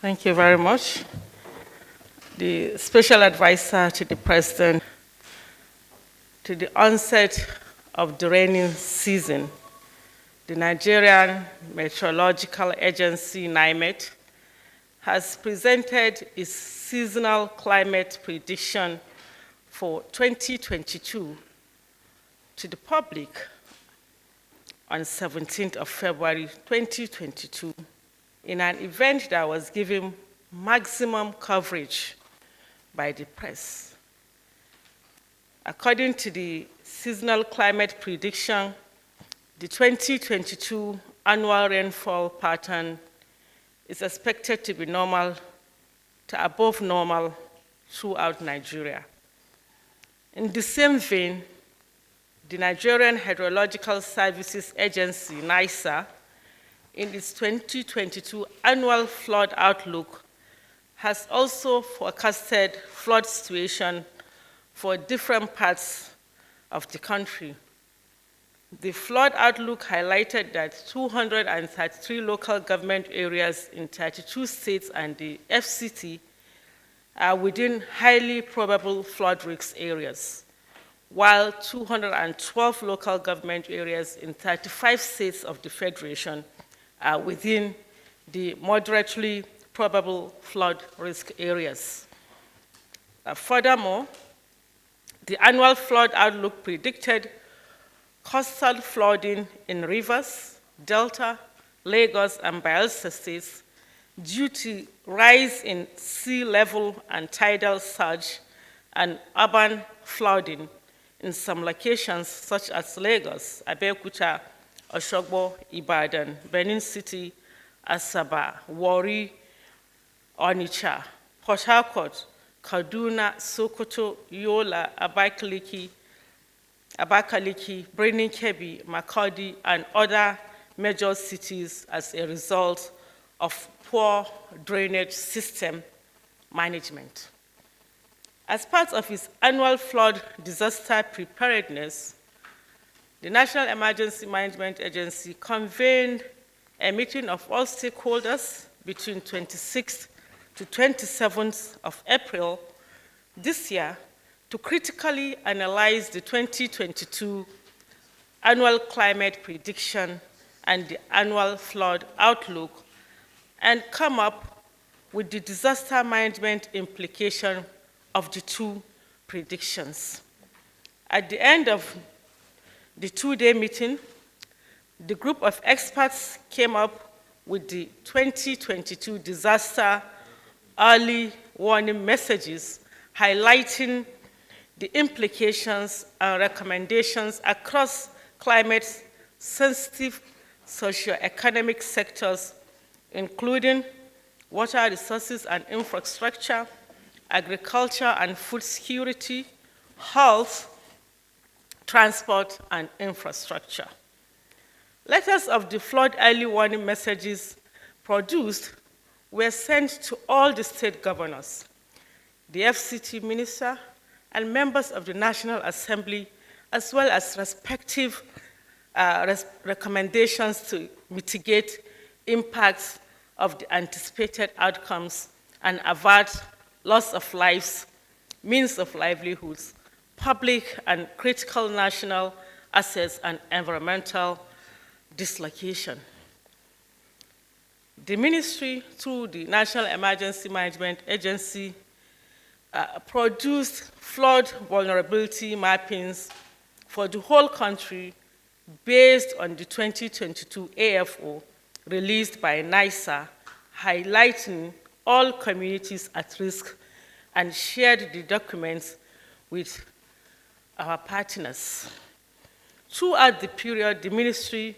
Thank you very much. The Special Advisor to the President, to the onset of the rainy season, the Nigerian Meteorological Agency, NIMET, has presented its seasonal climate prediction for 2022 to the public on 17th of February 2022 in an event that was given maximum coverage by the press. According to the seasonal climate prediction, the 2022 annual rainfall pattern is expected to be normal to above normal throughout Nigeria. In the same vein, the Nigerian Hydrological Services Agency, NISA, in its 2022 annual flood outlook, has also forecasted flood situation for different parts of the country. The flood outlook highlighted that 233 local government areas in 32 states and the FCT are within highly probable flood risk areas, while 212 local government areas in 35 states of the Federation are within the moderately probable flood risk areas. Furthermore, the annual flood outlook predicted coastal flooding in Rivers, Delta, Lagos, and Bayelsa states due to rise in sea level and tidal surge, and urban flooding in some locations such as Lagos, Abeokuta, Osogbo, Ibadan, Benin City, Asaba, Warri, Onitsha, Port Harcourt, Kaduna, Sokoto, Yola, Abakaliki, Birnin Kebbi, Makurdi, and other major cities as a result of poor drainage system management. As part of its annual flood disaster preparedness, the National Emergency Management Agency convened a meeting of all stakeholders between 26th to 27th of April this year to critically analyze the 2022 annual climate prediction and the annual flood outlook and come up with the disaster management implication of the two predictions. At the end of the two-day meeting, the group of experts came up with the 2022 disaster early warning messages, highlighting the implications and recommendations across climate-sensitive socio-economic sectors, including water resources and infrastructure, agriculture and food security, health, transport, and infrastructure. Letters of the flood early warning messages produced were sent to all the state governors, the FCT minister, and members of the National Assembly, as well as respective recommendations to mitigate impacts of the anticipated outcomes and avert loss of lives, means of livelihoods, public and critical national assets, and environmental dislocation. The ministry, through the National Emergency Management Agency, produced flood vulnerability mappings for the whole country based on the 2022 AFO released by NISA, highlighting all communities at risk, and shared the documents with our partners. Throughout the period, the ministry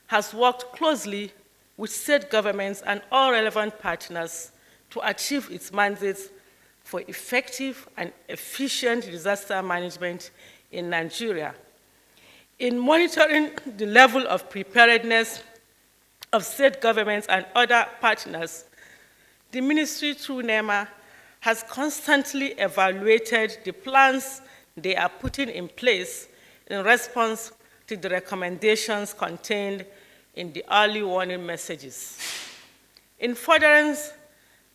has worked closely with state governments and all relevant partners to achieve its mandates for effective and efficient disaster management in Nigeria. In monitoring the level of preparedness of state governments and other partners, the ministry, through NEMA, has constantly evaluated the plans they are putting in place in response to the recommendations contained in the early warning messages. In furtherance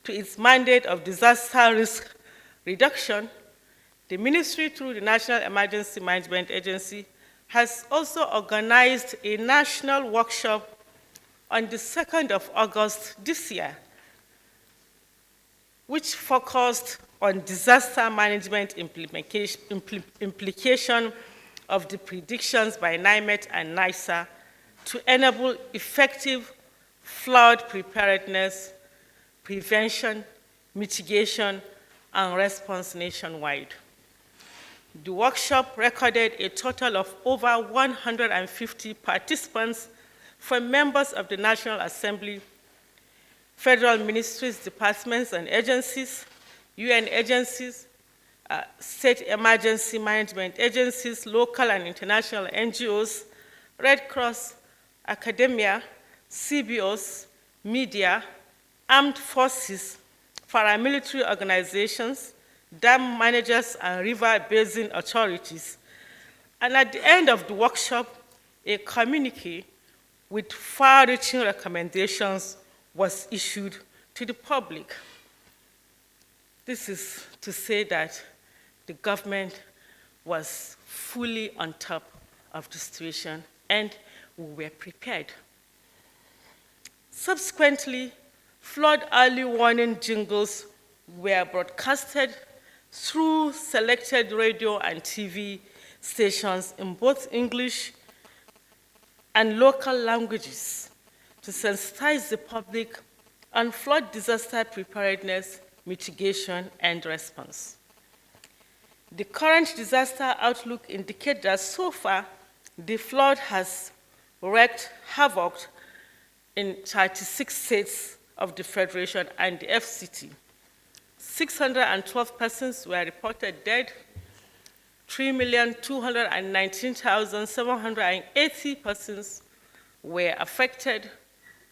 to to its mandate of disaster risk reduction, the Ministry, through the National Emergency Management Agency, has also organized a national workshop on the 2nd of August this year, which focused on disaster management implication of the predictions by NIMET and NISA to enable effective flood preparedness, prevention, mitigation, and response nationwide. The workshop recorded a total of over 150 participants from members of the National Assembly, federal ministries, departments, and agencies, UN agencies, state emergency management agencies, local and international NGOs, Red Cross, academia, CBOs, media, armed forces, paramilitary organizations, dam managers, and river basin authorities. And at the end of the workshop, a communique with far-reaching recommendations was issued to the public. This is to say that the government was fully on top of the situation and we were prepared. Subsequently, flood early warning jingles were broadcasted through selected radio and TV stations in both English and local languages to sensitize the public on flood disaster preparedness, mitigation, and response. The current disaster outlook indicates that so far, the flood has wreaked havoc in 36 states of the Federation and the FCT. 612 persons were reported dead, 3,219,780 persons were affected,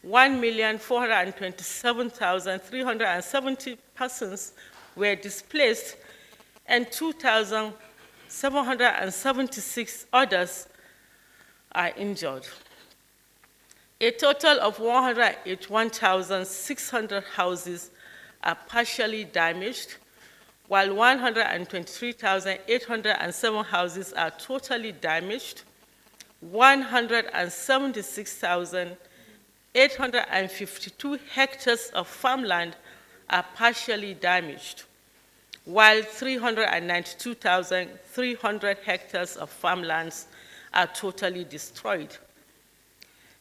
1,427,370 persons were displaced, and 2,776 others are injured. A total of 181,600 houses are partially damaged, while 123,807 houses are totally damaged. 176,852 hectares of farmland are partially damaged, while 392,300 hectares of farmlands are totally destroyed.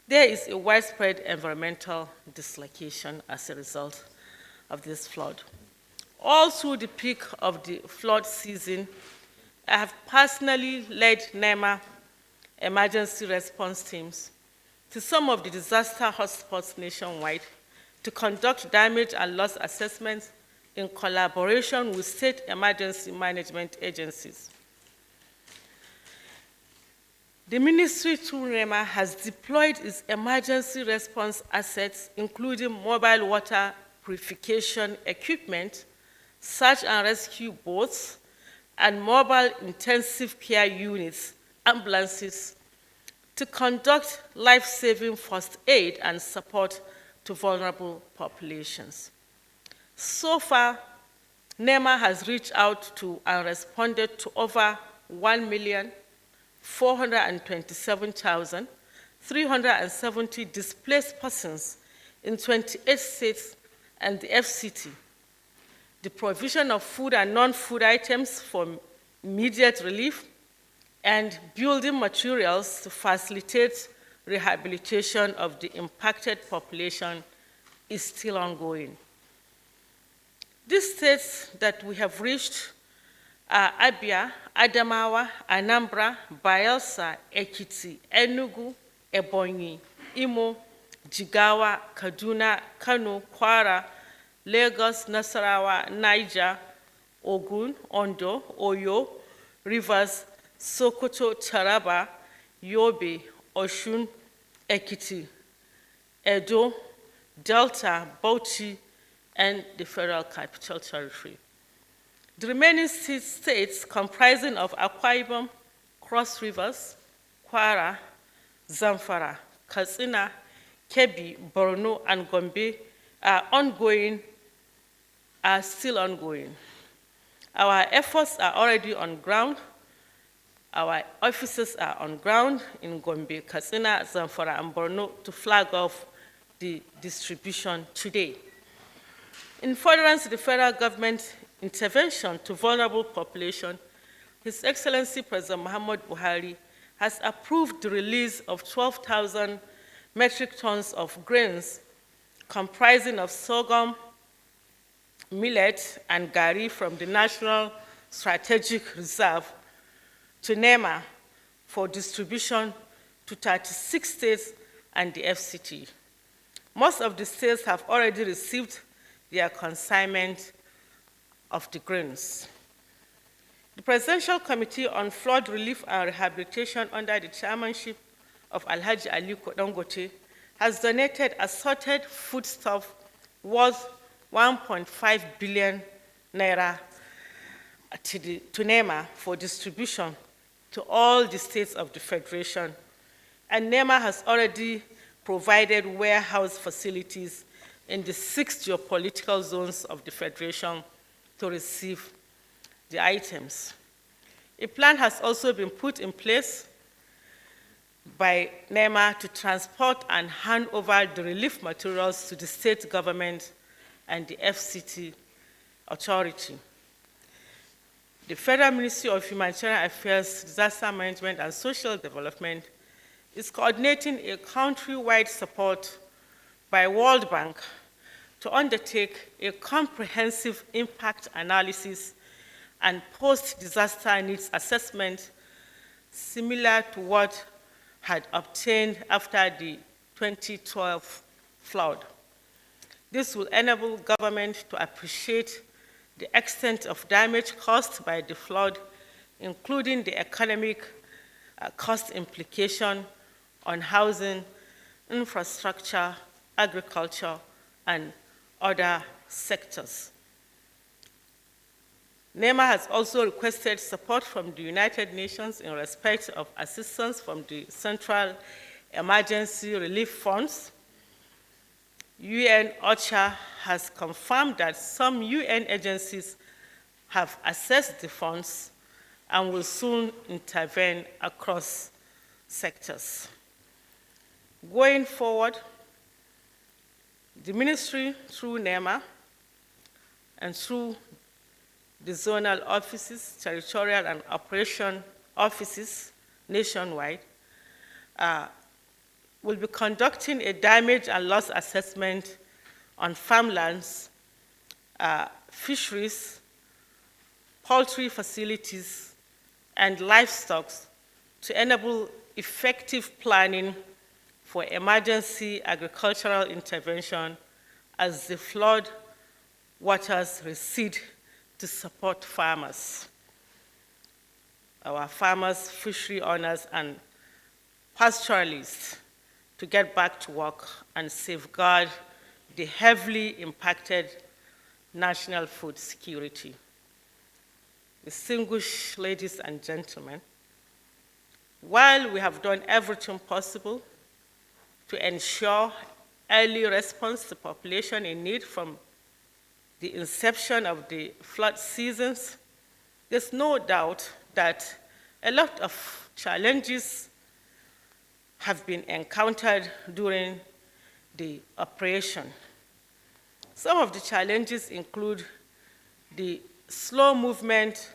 There is a widespread environmental dislocation as a result of this flood. All through the peak of the flood season, I have personally led NEMA emergency response teams to some of the disaster hotspots nationwide to conduct damage and loss assessments in collaboration with state emergency management agencies. The ministry through NEMA has deployed its emergency response assets, including mobile water purification equipment, search and rescue boats, and mobile intensive care units, ambulances, to conduct life-saving first aid and support to vulnerable populations. So far, NEMA has reached out to and responded to over 1,427,370 displaced persons in 28 states and the FCT. The provision of food and non-food items for immediate relief, and building materials to facilitate rehabilitation of the impacted population is still ongoing. These states that we have reached are Abia, Adamawa, Anambra, Bayelsa, Ekiti, Enugu, Ebonyi, Imo, Jigawa, Kaduna, Kano, Kwara, Lagos, Nasarawa, Niger, Ogun, Ondo, Oyo, Rivers, Sokoto, Taraba, Yobe, Oshun, Ekiti, Edo, Delta, Bauchi, and the Federal Capital Territory. The remaining 6 states comprising of Akwa Ibom, Cross Rivers, Kwara, Zamfara, Katsina, Kebbi, Borno, and Gombe are ongoing are still ongoing. Our efforts are already on ground. Our officers are on ground in Gombe, Katsina, Zamfara, and Borno to flag off the distribution today. In furtherance of the federal government intervention to vulnerable population, His Excellency President Muhammad Buhari has approved the release of 12,000 metric tons of grains comprising of sorghum, millet, and gari from the National Strategic Reserve to NEMA for distribution to 36 states and the FCT. Most of the states have already received their consignment of the grains. The Presidential Committee on Flood Relief and Rehabilitation under the chairmanship of Alhaji Aliko Dangote has donated assorted foodstuff worth 1.5 billion naira to NEMA for distribution to all the states of the Federation. And NEMA has already provided warehouse facilities in the 6 geopolitical zones of the Federation to receive the items. A plan has also been put in place by NEMA to transport and hand over the relief materials to the state government and the FCT authority. The Federal Ministry of Humanitarian Affairs, Disaster Management, and Social Development is coordinating a country-wide support by World Bank to undertake a comprehensive impact analysis and post-disaster needs assessment similar to what had obtained after the 2012 flood. This will enable government to appreciate the extent of damage caused by the flood, including the economic cost implication on housing, infrastructure, agriculture, and other sectors. NEMA has also requested support from the United Nations in respect of assistance from the Central Emergency Relief Funds. UN OCHA has confirmed that some UN agencies have accessed the funds and will soon intervene across sectors. Going forward, the ministry, through NEMA and through the zonal offices, territorial and operation offices nationwide, will be conducting a damage and loss assessment on farmlands, fisheries, poultry facilities, and livestock to enable effective planning for emergency agricultural intervention as the flood waters recede to support farmers, our farmers, fishery owners, and pastoralists to get back to work and safeguard the heavily impacted national food security. Distinguished ladies and gentlemen, while we have done everything possible to ensure early response to population in need from the inception of the flood seasons, there's no doubt that a lot of challenges have been encountered during the operation. Some of the challenges include the slow movement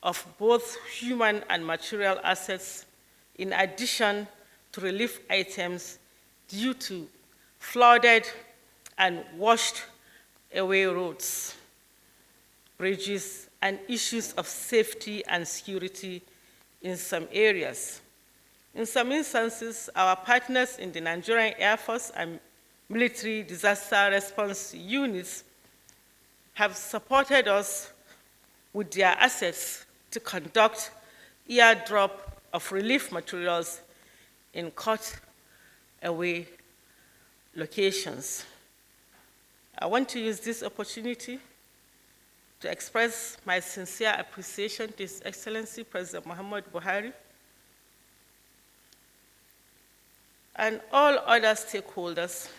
of both human and material assets, in addition to relief items due to flooded and washed away roads, bridges, and issues of safety and security in some areas. In some instances, our partners in the Nigerian Air Force and military disaster response units have supported us with their assets to conduct airdrop of relief materials in cut-away locations. I want to use this opportunity to express my sincere appreciation to His Excellency President Muhammad Buhari and all other stakeholders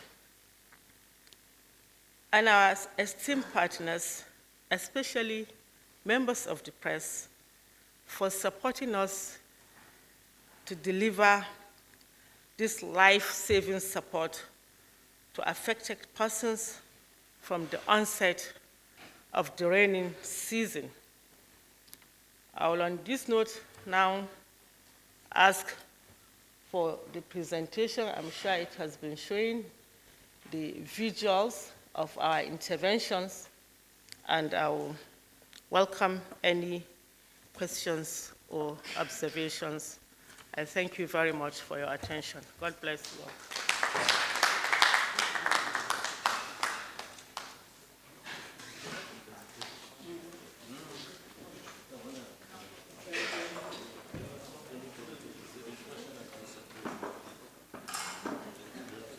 and our esteemed partners, especially members of the press, for supporting us to deliver this life-saving support to affected persons from the onset of the rainy season. I will, on this note, now ask for the presentation. I'm sure it has been showing the visuals of our interventions, and I will welcome any questions or observations. I thank you very much for your attention. God bless you all.